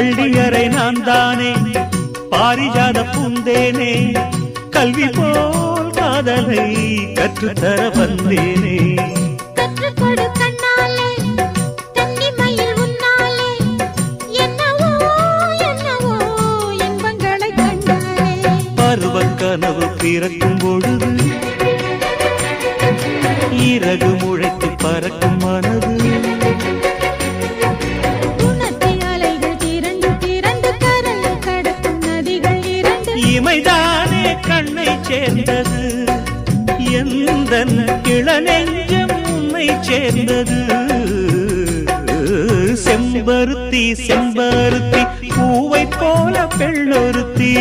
பள்ளியறை நான் தானே பாரிஜாத பூந்தேனே கல்வி போல் காதலை கற்றுத்தர வந்தேனே கற்றுக்கொடு கண்ணாலே கன்னிமயில் உன்னாலே என்னவோ என்னவோ இன்பங்களை கண்டாலே பருவக் கனவு பிறக்கும் பொழுது இறகு முளைத்து பறக்கும் மனது இமைதானே கண்ணை சேர்ந்தது எந்தன் இளநெஞ்சம் உன்னை சேர்ந்தது செம்பருத்தி செம்பருத்தி பூவை போல பெண்ணொருத்தி